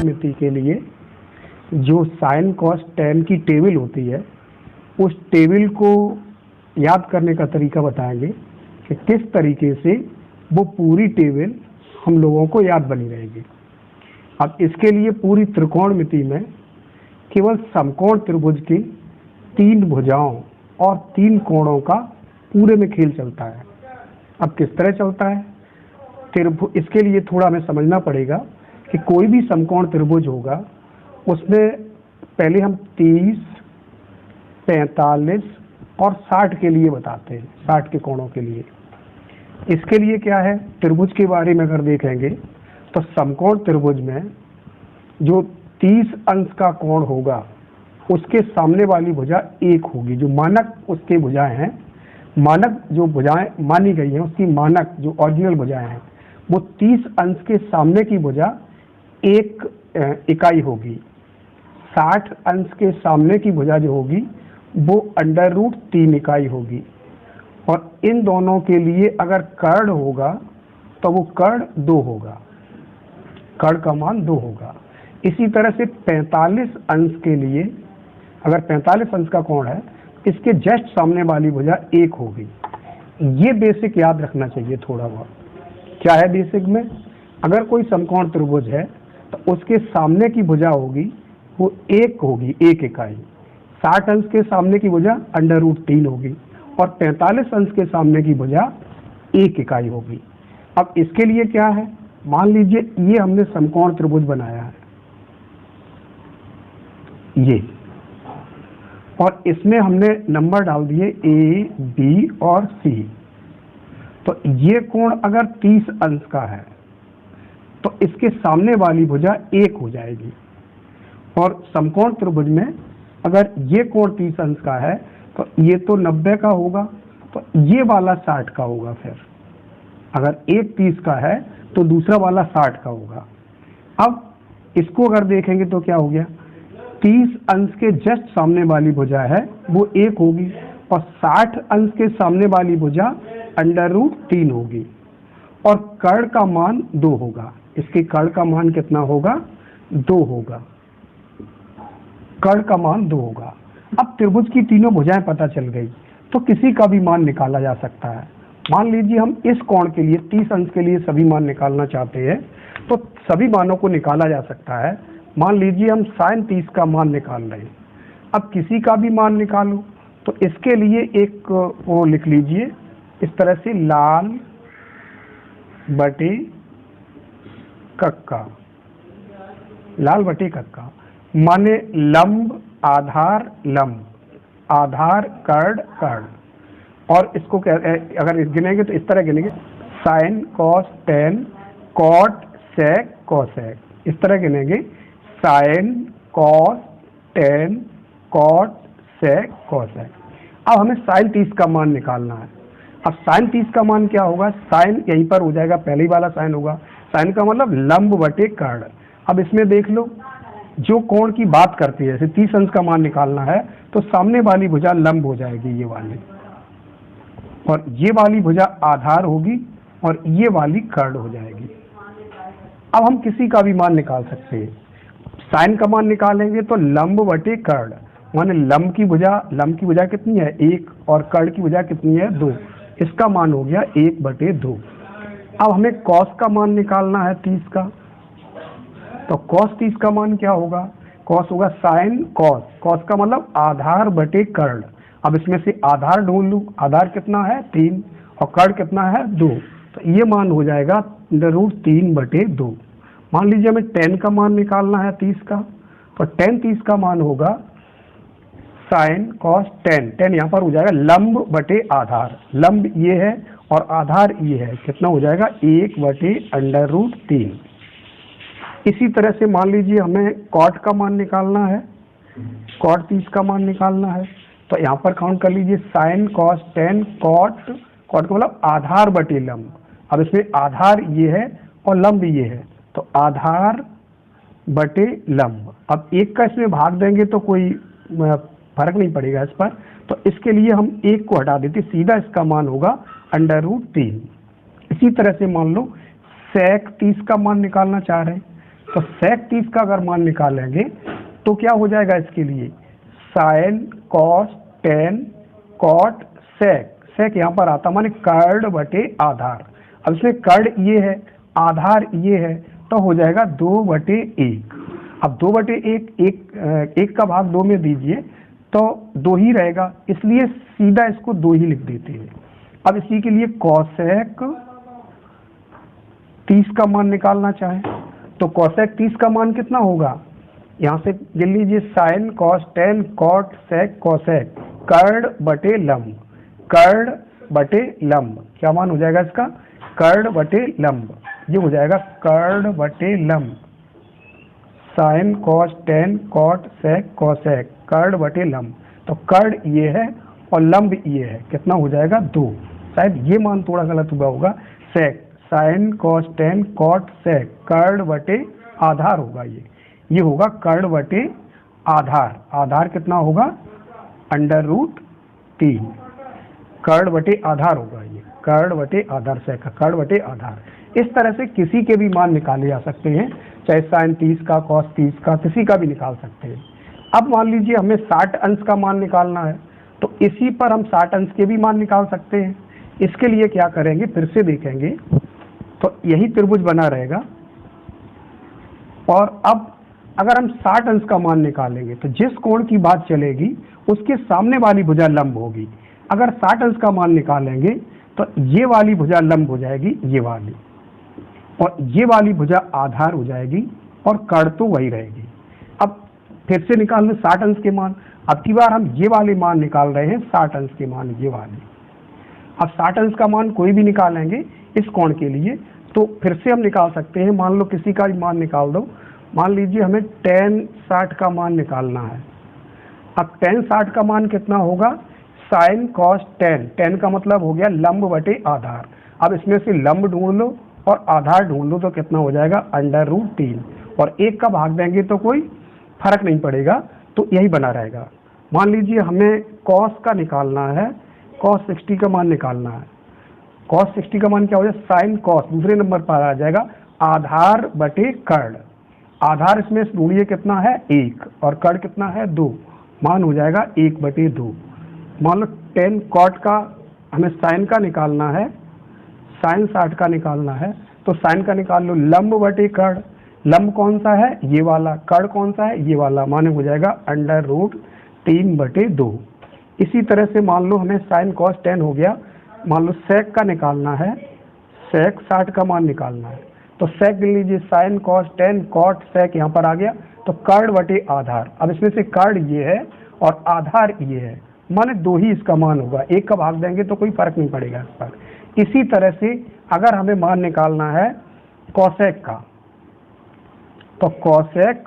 मिति के लिए जो साइन कॉस टेन की टेबल होती है, उस टेबल को याद करने का तरीका बताएंगे कि किस तरीके से वो पूरी टेबल हम लोगों को याद बनी रहेगी। अब इसके लिए पूरी त्रिकोणमिति में केवल समकोण त्रिभुज की 3 भुजाओं और 3 कोणों का पूरे में खेल चलता है। अब किस तरह चलता है त्रिभुज, इसके लिए थोड़ा हमें समझना पड़ेगा कि कोई भी समकोण त्रिभुज होगा उसमें पहले हम 30, 45 और 60 के लिए बताते हैं, 60 के कोणों के लिए। इसके लिए क्या है, त्रिभुज के बारे में अगर देखेंगे तो समकोण त्रिभुज में जो 30 अंश का कोण होगा उसके सामने वाली भुजा 1 होगी। जो मानक उसके भुजाएं हैं, मानक जो भुजाएं मानी गई हैं उसकी मानक जो ओरिजिनल भुजाएं हैं, वो 30 अंश के सामने की भुजा 1 इकाई होगी। 60 अंश के सामने की भुजा जो होगी वो √3 इकाई होगी। और इन दोनों के लिए अगर कर्ण होगा तो वो कर्ण 2 होगा, कर्ण का मान 2 होगा। इसी तरह से 45 अंश के लिए अगर 45 अंश का कोण है, इसके जस्ट सामने वाली भुजा 1 होगी। ये बेसिक याद रखना चाहिए थोड़ा बहुत। क्या है बेसिक में, अगर कोई समकोण त्रिभुज है तो उसके सामने की भुजा होगी वो 1 होगी, 1 इकाई। 60 अंश के सामने की भुजा √3 होगी और 45 अंश के सामने की भुजा 1 इकाई होगी। अब इसके लिए क्या है, मान लीजिए ये हमने समकोण त्रिभुज बनाया है ये, और इसमें हमने नंबर डाल दिए A, B और C। तो ये कोण अगर 30 अंश का है तो इसके सामने वाली भुजा 1 हो जाएगी। और समकोण त्रिभुज में अगर ये कोण 30 अंश का है तो ये तो 90 का होगा, तो ये वाला 60 का होगा। फिर अगर एक 30 का है तो दूसरा वाला 60 का होगा। अब इसको अगर देखेंगे तो क्या हो गया, 30 अंश के जस्ट सामने वाली भुजा है वो 1 होगी और 60 अंश के सामने वाली भुजा √3 होगी और कर्ण का मान 2 होगा। इसके कर्ण का मान कितना होगा, 2 होगा, कर्ण का मान 2 होगा। अब त्रिभुज की तीनों भुजाएं पता चल गई तो किसी का भी मान निकाला जा सकता है। मान लीजिए हम इस कोण के लिए 30 अंश के लिए सभी मान निकालना चाहते हैं तो सभी मानों को निकाला जा सकता है। मान लीजिए हम sin 30 का मान निकाल रहे हैं, अब किसी का भी मान निकालो तो इसके लिए एक वो लिख लीजिए इस तरह से, लाल बटे कक्का, लाल बटे कक्का माने लंब आधार लंब, आधार कर्ण कर्ण। और इसको अगर गिनेंगे तो इस तरह गिनेंगे, sine cos tan cot sec cosec, इस तरह गिनेंगे, sine cos tan cot sec cosec. अब हमें साइन 30 का मान निकालना है। अब साइन 30 का मान क्या होगा, साइन यहीं पर हो जाएगा, पहले ही वाला साइन होगा, साइन का मतलब लंब बटे कर्ण। अब इसमें देख लो जो कोण की बात करती है, जैसे 30 अंश का मान निकालना है तो सामने वाली भुजा लंब हो जाएगी ये वाली, और ये वाली भुजा आधार होगी और ये वाली कर्ण हो जाएगी। अब हम किसी का भी मान निकाल सकते हैं। साइन का मान निकालेंगे तो लंब बटे कर्ण, माने लंब की भुजा कितनी है 1 और कर्ण की भुजा कितनी है 2, इसका मान हो गया 1/2। अब हमें कॉस का मान निकालना है 30 का, तो कॉस 30 का मान क्या होगा, कॉस होगा साइन कॉस, कॉस का मतलब आधार बटे कर्ण। अब इसमें से आधार ढूंढ लूँ, आधार कितना है 3 और कर्ण कितना है 2, तो ये मान हो जाएगा √3/2। मान लीजिए हमें 10 का मान निकालना है 30 का, तो 10 30 का मान होगा साइन कॉस 10 यहाँ पर हो जाएगा लंब बटे आधार, लंब ये है और आधार ये है, कितना हो जाएगा 1/√3। इसी तरह से मान लीजिए हमें कॉट का मान निकालना है, कॉट 30 का मान निकालना है, तो यहाँ पर काउंट कर लीजिए, साइन कॉस 10 कॉट, कॉट का मतलब आधार बटे लंब। अब इसमें आधार ये है और लंब ये है, तो आधार बटे लंब। अब एक का इसमें भाग देंगे तो कोई फर्क नहीं पड़ेगा इस पर, तो इसके लिए हम 1 को हटा देते, सीधा इसका मान होगा √3। इसी तरह से मान लो सेक 30 का मान निकालना चाह रहे हैं, तो sec 30 का अगर मान निकालेंगे तो क्या हो जाएगा इसके लिए, sine cos tan cot sec यहाँ पर आता माने कर्ड बटे आधार। अब इसमें कर्ड ये है, आधार ये है, तो हो जाएगा 2/1। अब 2/1 का भाग 2 में दीजिए तो 2 ही रहेगा, इसलिए सीधा इसको 2 ही लिख देते हैं। अब इसी के लिए कॉसेक 30 का मान निकालना चाहे तो कॉसेक 30 का मान कितना होगा, यहाँ से गिन लीजिए, sine cos tan cot sec cosec कर्ड बटे लंब, कर्ड बटे लंब क्या मान हो जाएगा इसका, कर्ड बटे लंब, ये हो जाएगा कर्ड बटे लंब, sine cos tan cot sec cosec कर्ड बटे लंब। तो कर्ड ये है और लंब ये है, कितना हो जाएगा 2। शायद ये मान थोड़ा गलत हुआ होगा, sec sine cos tan cot sec कर्ड बटे आधार होगा, ये होगा कर्ड बटे आधार। आधार कितना होगा, √3, कर्ड बटे आधार होगा, ये कर्ड बटे आधार, सेक का कर्ड बटे आधार। इस तरह से किसी के भी मान निकाले जा सकते हैं, चाहे साइन 30 का कॉस 30 का किसी का भी निकाल सकते हैं। अब मान लीजिए हमें 60 अंश का मान निकालना है, तो इसी पर हम 60 अंश के भी मान निकाल सकते हैं। इसके लिए क्या करेंगे, फिर से देखेंगे तो यही त्रिभुज बना रहेगा, और अब अगर हम 60 अंश का मान निकालेंगे तो जिस कोण की बात चलेगी उसके सामने वाली भुजा लंब होगी। अगर 60 अंश का मान निकालेंगे तो ये वाली भुजा लंब हो जाएगी, ये वाली, और ये वाली भुजा आधार हो जाएगी, और कर्ड तो वही रहेगी। अब फिर से निकाल लें 60 अंश के मान। अब की बार हम ये वाले मान निकाल रहे हैं, 60 अंश के मान ये वाले। अब 60 अंश का मान कोई भी निकालेंगे इस कोण के लिए, तो फिर से हम निकाल सकते हैं। मान लो किसी का भी मान निकाल दो, मान लीजिए हमें tan 60 का मान निकालना है। अब tan 60 का मान कितना होगा, साइन कॉस टेन, टेन का मतलब हो गया लंब बटे आधार। अब इसमें से लंब ढूंढ लो और आधार ढूंढ लो तो कितना हो जाएगा, √3, और 1 का भाग देंगे तो कोई फर्क नहीं पड़ेगा, तो यही बना रहेगा। मान लीजिए हमें कॉस का निकालना है, कॉस 60 का मान निकालना है। कॉस 60 का मान क्या हो जाएगा, साइन कॉस दूसरे नंबर पर आ जाएगा, आधार बटे कर्ड। आधार इसमें ढूंढिए कितना है 1, और कर्ड कितना है 2, मान हो जाएगा 1/2। मान लो 10 कॉट का हमें साइन का निकालना है, साइन 60 का निकालना है, तो साइन का निकाल लो लंब बटे कर्ड। लंब कौन सा है, ये वाला, कर्ड कौन सा है, ये वाला, माने हो जाएगा √3/2। इसी तरह से मान लो हमें साइन कॉस 10 हो गया, मान लो सेक का निकालना है, सेक 60 का मान निकालना है, तो सेक गिन लीजिए, साइन कॉस 10 कॉट सेक यहाँ पर आ गया, तो कर्ड बटे आधार। अब इसमें से कर्ड ये है और आधार ये है, माने 2 ही इसका मान होगा, 1 का भाग देंगे तो कोई फर्क नहीं पड़ेगा इस पर। इसी तरह से अगर हमें मान निकालना है कॉसेक का, तो कॉसेक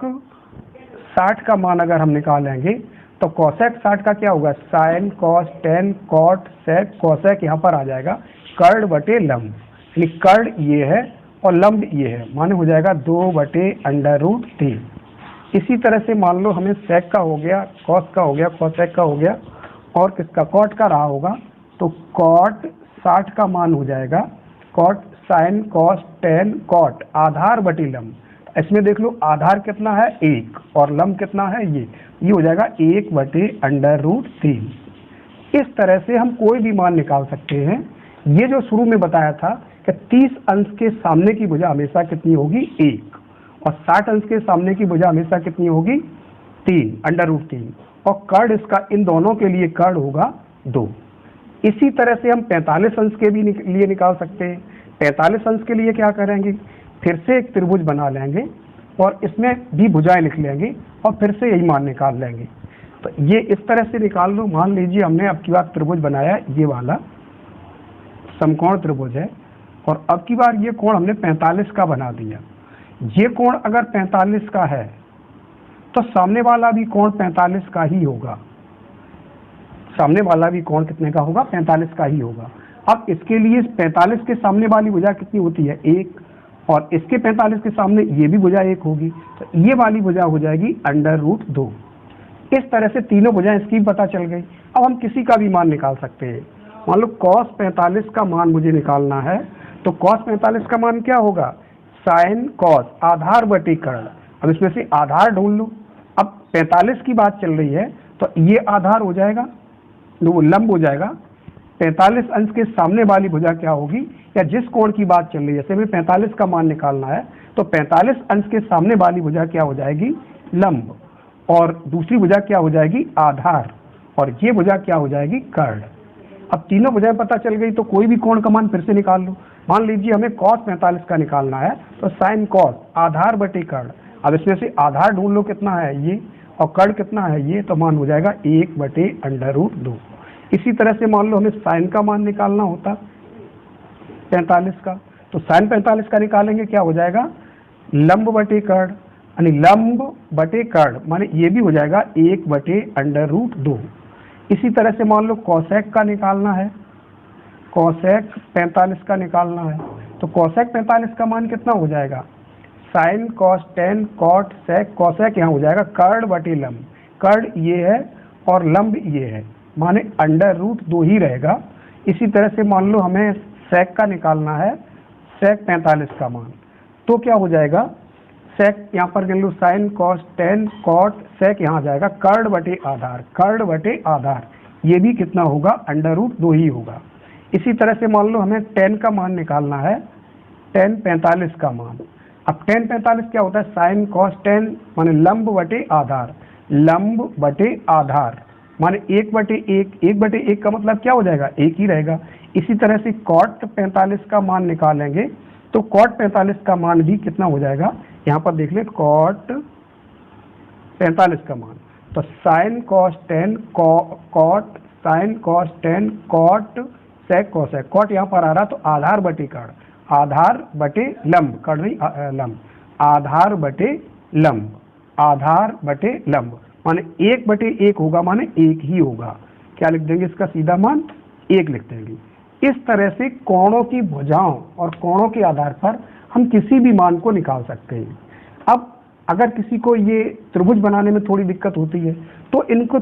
60 का मान अगर हम निकालेंगे तो कॉसेक 60 का क्या होगा, sine cos 10 cot sec cosec यहाँ पर आ जाएगा, कर्ड बटे लंब, यानी कर्ड ये है और लंब ये है, माने हो जाएगा 2/√3। इसी तरह से मान लो हमें सेक का हो गया, कॉस का हो गया, कॉसेक का हो गया, और किसका कॉट का रहा होगा, तो कॉट 60 का मान हो जाएगा, कॉट साइन कॉस 10 कॉट आधार बटे लंब। इसमें देख लो आधार कितना है 1 और लंब कितना है ये हो जाएगा 1/√3। इस तरह से हम कोई भी मान निकाल सकते हैं। ये जो शुरू में बताया था कि 30 अंश के सामने की भुजा हमेशा कितनी होगी 1, और 60 अंश के सामने की भुजा हमेशा कितनी होगी 3, √3, और कर्ड इसका इन दोनों के लिए कर्ड होगा 2। इसी तरह से हम 45 अंश के भी लिए निकाल सकते हैं। 45 अंश के लिए क्या करेंगे, फिर से एक त्रिभुज बना लेंगे और इसमें भी भुजाएं लिख लेंगे और फिर से यही मान निकाल लेंगे। तो ये इस तरह से निकाल लो। मान लीजिए हमने अब की बार त्रिभुज बनाया, ये वाला समकोण त्रिभुज है, और अब की बार ये कोण हमने 45 का बना दिया। ये कोण अगर 45 का है तो सामने वाला भी कोण 45 का ही होगा, सामने वाला भी कोण कितने का होगा 45 का ही होगा। अब इसके लिए 45 के सामने वाली भुजा कितनी होती है 1, और इसके 45 के सामने ये भी भुजा 1 होगी, तो ये वाली भुजा हो जाएगी √2। इस तरह से तीनों भुजाएं इसकी पता चल गई। अब हम किसी का भी मान निकाल सकते हैं। मान लो cos 45 का मान मुझे निकालना है, तो cos 45 का मान क्या होगा, साइन कॉस, आधार बटे कर्ण। अब इसमें से आधार ढूंढ लो। अब 45 की बात चल रही है तो ये आधार हो जाएगा, वो लंब हो जाएगा। 45 अंश के सामने वाली भुजा क्या होगी, या जिस कोण की बात चल रही है, जैसे हमें 45 का मान निकालना है तो 45 अंश के सामने वाली भुजा क्या हो जाएगी, लंब, और दूसरी भुजा क्या हो जाएगी, आधार, और ये भुजा क्या हो जाएगी, कर्ण। अब तीनों भुजाएं पता चल गई तो कोई भी कोण का मान फिर से निकाल लो। मान लीजिए हमें cos 45 का निकालना है तो sin cos आधार बटे कर्ण। अब इसमें से आधार ढूंढ लो, कितना है ये, और कर्ण कितना है ये, तो मान हो जाएगा 1/√2। इसी तरह से मान लो हमें साइन का मान निकालना होता 45 का, तो साइन 45 का निकालेंगे, क्या हो जाएगा, लंब बटे कर्ण, यानी लंब बटे कर्ण, माने ये भी हो जाएगा 1/√2। इसी तरह से मान लो कोसेक का निकालना है, कोसेक 45 का निकालना है, तो कोसेक 45 का मान कितना हो जाएगा, sine cos tan cot sec, cosec यहाँ हो जाएगा कर्ण बटे लंब। कर्ण ये है और लंब ये है, माने √2 ही रहेगा। इसी तरह से मान लो हमें सेक का निकालना है, सेक 45 का मान, तो क्या हो जाएगा, सेक यहाँ पर गिन लो, sine cos tan cot sec यहाँ आ जाएगा कर्ण बटे आधार, कर्ण बटे आधार, ये भी कितना होगा, √2 ही होगा। इसी तरह से मान लो हमें टेन का मान निकालना है, टेन 45 का मान। अब टेन 45 क्या होता है, साइन कॉस टेन माने लंब बटे आधार, लंब बटे आधार, माने 1/1, 1/1 का मतलब क्या हो जाएगा, 1 ही रहेगा। इसी तरह से कॉट 45 का मान निकालेंगे तो कॉट 45 का मान भी कितना हो जाएगा, यहाँ पर देख ले, कॉट 45 का मान, तो sine cos tan cot sine cos tan cot sec cosec, cot यहाँ पर आ रहा तो आधार बटे कर्ण, आधार बटे लंब, कर्ण नहीं लंब, आधार बटे लंब, आधार बटे लंब, माने 1/1 होगा, माने 1 ही होगा। क्या लिख देंगे, इसका सीधा मान 1 लिख देंगे। इस तरह से कोणों की भुजाओं और कोणों के आधार पर हम किसी भी मान को निकाल सकते हैं। अब अगर किसी को ये त्रिभुज बनाने में थोड़ी दिक्कत होती है तो इनको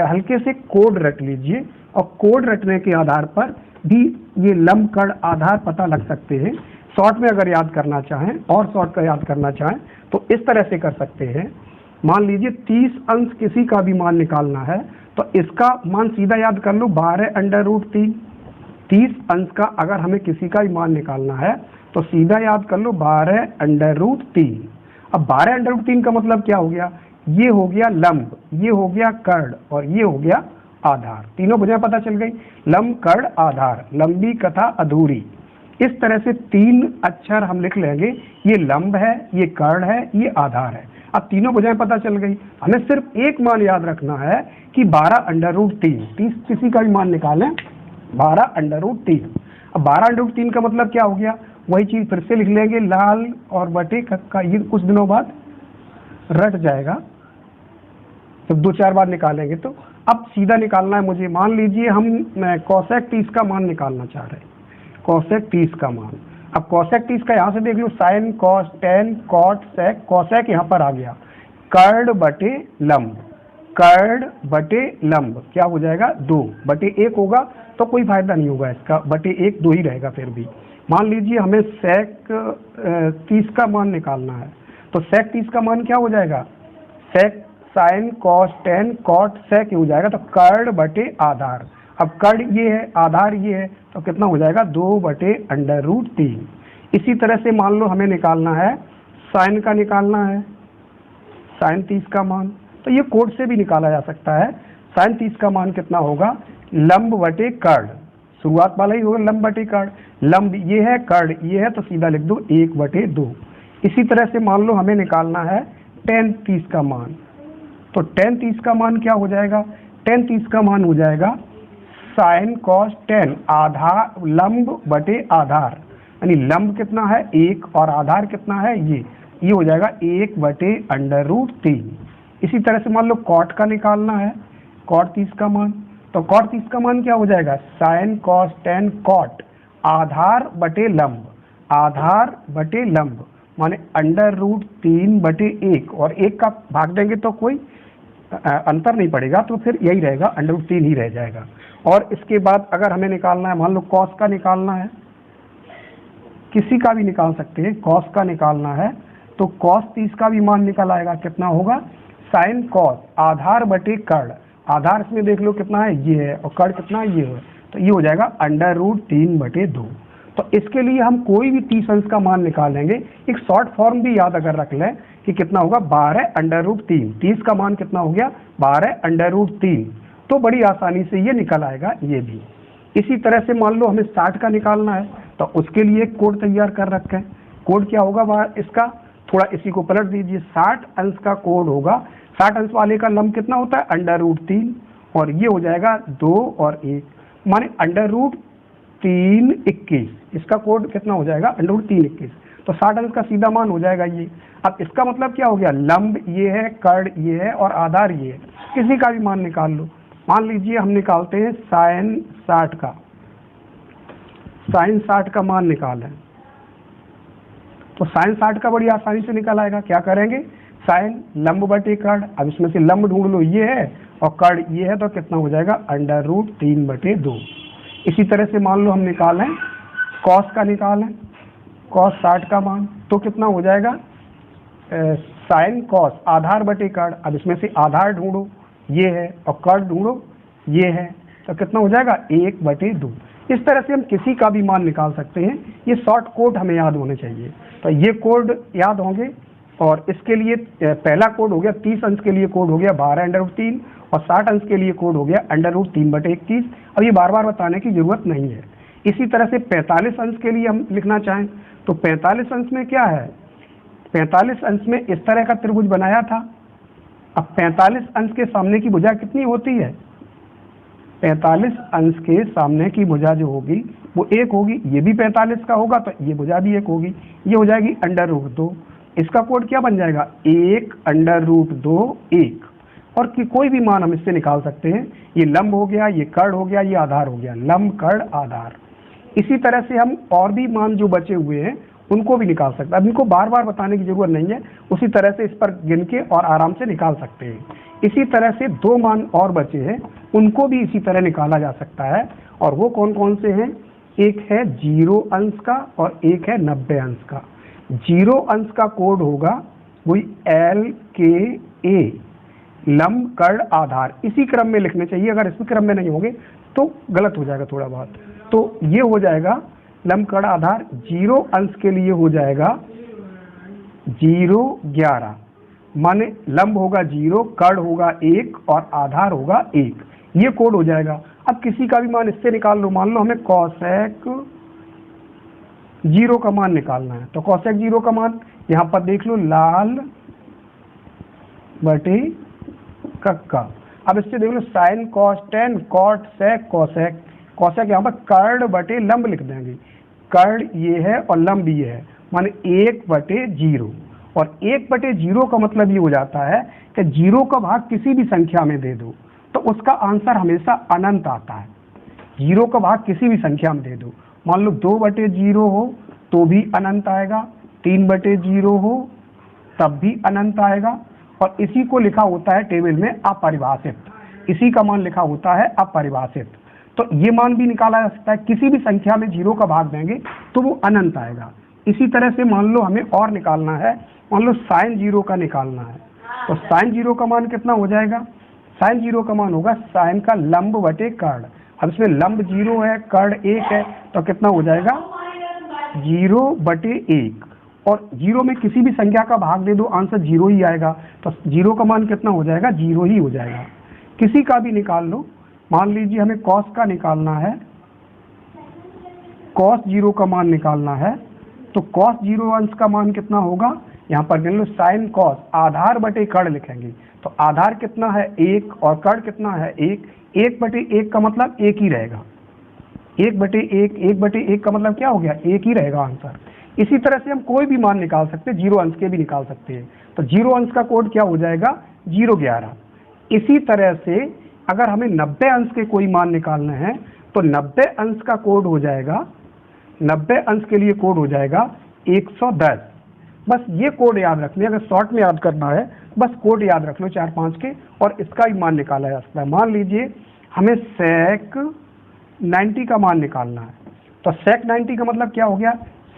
हल्के से कोड रट लीजिए, और कोड रटने के आधार पर भी ये लंब कर्ण आधार पता लग सकते हैं। शॉर्ट में अगर याद करना चाहें और शॉर्ट का याद करना चाहें तो इस तरह से कर सकते हैं। मान लीजिए 30 अंश किसी का भी मान निकालना है तो इसका मान सीधा याद कर लो, 12√3। 30 अंश का अगर हमें किसी का भी मान निकालना है तो सीधा याद कर लो 12√3। अब 12√3 का मतलब क्या हो गया, ये हो गया लंब, ये हो गया कर्ण, और ये हो गया आधार। तीनों भुजाएं पता चल गई, लंब कर्ण आधार, लंबी कथा अधूरी। इस तरह से 3 अक्षर हम लिख लेंगे, ये लंब है, ये कर्ण है, ये आधार है। अब तीनों भुजाएं पता चल गई, हमें सिर्फ एक मान याद रखना है कि 12√3, 30 किसी का भी मान निकालें 12√3। अब 12√3 का मतलब क्या हो गया, वही चीज फिर से लिख लेंगे, लाल और बटे का, ये कुछ दिनों बाद रट जाएगा जब 2-4 बार निकालेंगे। तो अब सीधा निकालना है मुझे, मान लीजिए हम कोसेक 30 का मान निकालना चाह रहे हैं, कोसेक 30 का मान। अब कोसेक 30 का यहाँ से देख लो, sine cos tan cot sec, cosec यहाँ पर आ गया कर्ण बटे लंब, कर्ण बटे लंब क्या हो जाएगा, 2/1 होगा, तो कोई फायदा नहीं होगा इसका, बटे 1 2 ही रहेगा फिर भी। मान लीजिए हमें सेक 30 का मान निकालना है तो सेक 30 का मान क्या हो जाएगा, sec sine cos tan cot sec हो जाएगा, तो कर्ण बटे आधार। अब कर्ण ये है, आधार ये है, तो कितना हो जाएगा, 2/√3। इसी तरह से मान लो हमें निकालना है साइन का, निकालना है साइन 30 का मान, तो ये कोड से भी निकाला जा सकता है। साइन 30 का मान कितना होगा, लंब बटे कर्ण, शुरुआत वाला ही होगा, लंब बटे कर्ण, लंब ये है, कर्ण ये है, तो सीधा लिख दो 1/2। इसी तरह से मान लो हमें निकालना है tan 30 का मान, तो tan 30 का मान क्या हो जाएगा, tan 30 का मान हो जाएगा साइन कॉस टेन आधार, लंब बटे आधार, यानी लंब कितना है 1 और आधार कितना है ये हो जाएगा 1/√3। इसी तरह से मान लो कॉट का निकालना है, कॉट 30 का मान, तो कॉट 30 का मान क्या हो जाएगा, साइन कॉस टेन कॉट आधार बटे लंब, आधार बटे लंब, माने √3/1, और 1 का भाग देंगे तो कोई अंतर नहीं पड़ेगा, तो फिर यही रहेगा, √3 ही रह जाएगा। और इसके बाद अगर हमें निकालना है, मान लो कॉस का निकालना है, किसी का भी निकाल सकते हैं। कॉस का निकालना है तो कॉस 30 का भी मान निकल आएगा। कितना होगा? साइन कॉस आधार बटे कर्ण, आधार इसमें देख लो कितना है, ये है, और कर्ण कितना है, ये है, तो ये हो जाएगा √3/2। तो इसके लिए हम कोई भी 30 अंश का मान निकालेंगे। एक शॉर्ट फॉर्म भी याद अगर रख लें कि कितना होगा, 12√3। 30 का मान कितना हो गया, 12√3। तो बड़ी आसानी से ये निकल आएगा ये भी। इसी तरह से मान लो हमें 60 का निकालना है तो उसके लिए एक कोड तैयार कर रखे हैं। कोड क्या होगा इसका, थोड़ा इसी को पलट दीजिए। 60 अंश का कोड होगा, 60 अंश वाले का लंब कितना होता है, √3, और ये हो जाएगा 2 और 1, माने √3 21। इसका कोड कितना हो जाएगा, √3 21। तो 60 अंश का सीधा मान हो जाएगा ये। अब इसका मतलब क्या हो गया, लंब ये है, कर्ण ये है और आधार ये है, किसी का भी मान निकाल लो। मान लीजिए हम निकालते हैं साइन 60 का, साइन 60 का मान निकालें तो साइन 60 का बड़ी आसानी से निकल आएगा। क्या करेंगे, साइन लंब बटे कर्ण, अब इसमें से लंब ढूंढ लो, ये है और कर्ण ये है, तो कितना हो जाएगा, √3/2। इसी तरह से मान लो हम निकालें कॉस का, निकालें कॉस 60 का मान, तो कितना हो जाएगा, साइन कॉस आधार बटे कर्ण, अब इसमें से आधार ढूंढो, ये है, और कर्ण ढूंढो, ये है, तो कितना हो जाएगा, 1/2। इस तरह से हम किसी का भी मान निकाल सकते हैं। ये शॉर्ट कोड हमें याद होने चाहिए, तो ये कोड याद होंगे। और इसके लिए पहला कोड हो गया 30 अंश के लिए कोड हो गया 12√3, और 60 अंश के लिए कोड हो गया √3/21। अब ये बार बार बताने की जरूरत नहीं है। इसी तरह से 45 अंश के लिए हम लिखना चाहें तो 45 अंश में क्या है, 45 अंश में इस तरह का त्रिभुज बनाया था। अब 45 अंश के सामने की भुजा कितनी होती है, 45 अंश के सामने की भुजा जो होगी वो 1 होगी। ये भी 45 का होगा तो ये भुजा भी 1 होगी, ये हो जाएगी √2। इसका कोड क्या बन जाएगा, 1 √2 और कि कोई भी मान हम इससे निकाल सकते हैं। ये लंब हो गया, ये कर्ण हो गया, ये आधार हो गया, लंब कर्ण आधार। इसी तरह से हम और भी मान जो बचे हुए हैं उनको भी निकाल सकते हैं। अब इनको बार बार बताने की जरूरत नहीं है, उसी तरह से इस पर गिन के और आराम से निकाल सकते हैं। इसी तरह से 2 मान और बचे हैं, उनको भी इसी तरह निकाला जा सकता है। और वो कौन कौन से हैं, एक है 0 अंश का और एक है 90 अंश का। 0 अंश का कोड होगा वही LKA, लंब कर्ण आधार। इसी क्रम में लिखने चाहिए, अगर इसी क्रम में नहीं होंगे तो गलत हो जाएगा थोड़ा बहुत। तो ये हो जाएगा लंब कर्ण आधार। 0 अंश के लिए हो जाएगा 011, माने लंब होगा 0, कर्ण होगा 1 और आधार होगा 1। ये कोड हो जाएगा। अब किसी का भी मान इससे निकाल लो। मान लो हमें कॉसेक 0 का मान निकालना है, तो कॉसेक 0 का मान यहाँ पर देख लो, लाल बटे कक्का। अब इससे देख लो sine cos 10, cot sec cosec. Cosec यहाँ पर कर्ण बटे लंब लिख देंगे, कर्ण ये है और लंब ये है, माने 1/0। और 1/0 का मतलब ये हो जाता है कि 0 का भाग किसी भी संख्या में दे दो तो उसका आंसर हमेशा अनंत आता है। 0 का भाग किसी भी संख्या में दे दो, मान लो 2/0 हो तो भी अनंत आएगा, 3/0 हो तब भी अनंत आएगा। और इसी को लिखा होता है टेबल में अपरिभाषित, इसी का मान लिखा होता है अपरिभाषित। तो ये मान भी निकाला जा सकता है, किसी भी संख्या में 0 का भाग देंगे तो वो अनंत आएगा। इसी तरह से मान लो हमें और निकालना है, मान लो साइन 0 का निकालना है, तो साइन 0 का मान कितना हो जाएगा, साइन 0 का मान होगा साइन का लंब बटे कर्ण। अब इसमें लंब 0 है, कर्ण 1 है, तो कितना हो जाएगा 0/1। और 0 में किसी भी संख्या का भाग दे दो आंसर 0 ही आएगा, तो 0 का मान कितना हो जाएगा, 0 ही हो जाएगा। किसी का भी निकाल लो, मान लीजिए हमें कॉस का निकालना है, कॉस 0 का मान निकालना है, तो कॉस 0 अंश का मान कितना होगा, यहाँ पर गिन लो साइन कॉस आधार बटे कर्ण लिखेंगे, तो आधार कितना है 1 और कर्ण कितना है 1, 1/1 का मतलब 1 ही रहेगा, 1/1, 1/1 का मतलब क्या हो गया 1 ही रहेगा आंसर। इसी तरह से हम कोई भी मान निकाल सकते हैं, 0 अंश के भी निकाल सकते हैं, तो 0 अंश का कोड क्या हो जाएगा 011। इसी तरह से अगर हमें 90 अंश के कोई मान निकालना है तो 90 अंश का कोड हो जाएगा, 90 अंश के लिए कोड हो जाएगा 110। बस ये कोड याद रख लें, अगर शॉर्ट में याद करना है बस कोड याद रख लो 4-5 के, और इसका भी मान निकाला जा सकता है। मान लीजिए हमें सेक 90 का मान निकालना है, तो सेक 90 का मतलब क्या हो गया,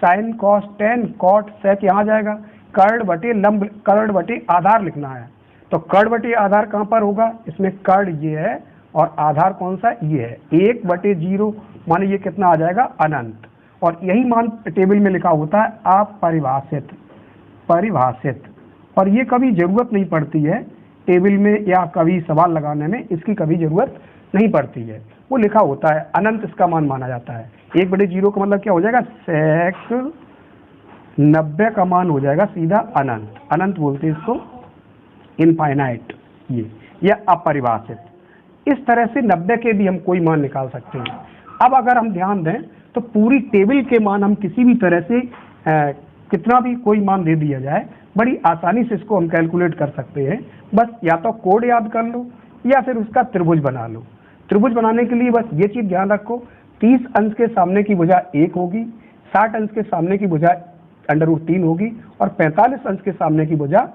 sine cos tan cot sec यहाँ जाएगा, कर्ण बटे लंब कर्ण बटे आधार लिखना है। तो कर्ण बटे आधार कहाँ पर होगा, इसमें कर्ण ये है और आधार कौन सा ये है, 1/0, माने ये कितना आ जाएगा अनंत। और यही मान टेबल में लिखा होता है अपरिभाषित, परिभाषित। और ये कभी जरूरत नहीं पड़ती है टेबल में या कभी सवाल लगाने में, इसकी कभी जरूरत नहीं पड़ती है, वो लिखा होता है अनंत इसका मान माना जाता है। 1/0 का मतलब क्या हो जाएगा, सेक 90 का मान हो जाएगा सीधा अनंत, अनंत बोलते हैं इसको, इनफाइनाइट, ये अपरिभाषित। इस तरह से 90 के भी हम कोई मान निकाल सकते हैं। अब अगर हम ध्यान दें तो पूरी टेबल के मान हम किसी भी तरह से कितना भी कोई मान दे दिया जाए, बड़ी आसानी से इसको हम कैलकुलेट कर सकते हैं। बस या तो कोड याद कर लो या फिर उसका त्रिभुज बना लो। त्रिभुज बनाने के लिए बस ये चीज ध्यान रखो, 30 अंश के सामने की भुजा 1 होगी, 60 अंश के सामने की भुजा √3 होगी और 45 अंश के सामने की भुजा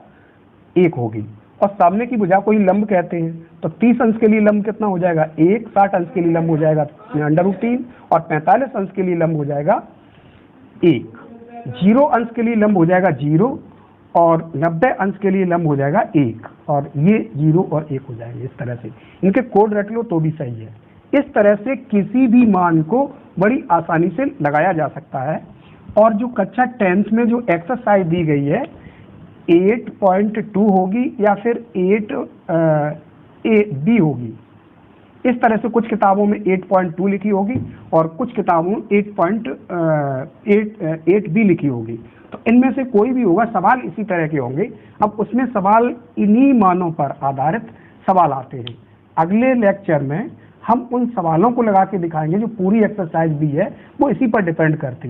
1 होगी। और सामने की भुजा को ही लंब कहते हैं। तो 30 अंश के लिए लंब कितना हो जाएगा 1, 60 अंश के लिए लंब हो जाएगा √3 और 45 अंश के लिए लंब हो जाएगा 1। 0 अंश के लिए लंब हो जाएगा 0 और 90 अंश के लिए लंब हो जाएगा 1 और ये 0 और 1 हो जाएंगे। इस तरह से इनके कोड रट लो तो भी सही है। इस तरह से किसी भी मान को बड़ी आसानी से लगाया जा सकता है। और जो कक्षा 10th में जो एक्सरसाइज दी गई है 8.2 होगी या फिर 8B होगी, इस तरह से कुछ किताबों में 8.2 लिखी होगी और कुछ किताबों में 8B लिखी होगी। तो इनमें से कोई भी होगा, सवाल इसी तरह के होंगे। अब उसमें सवाल इन्हीं मानों पर आधारित सवाल आते हैं। अगले लेक्चर में हम उन सवालों को लगा के दिखाएंगे जो पूरी एक्सरसाइज दी है वो इसी पर डिपेंड करती है।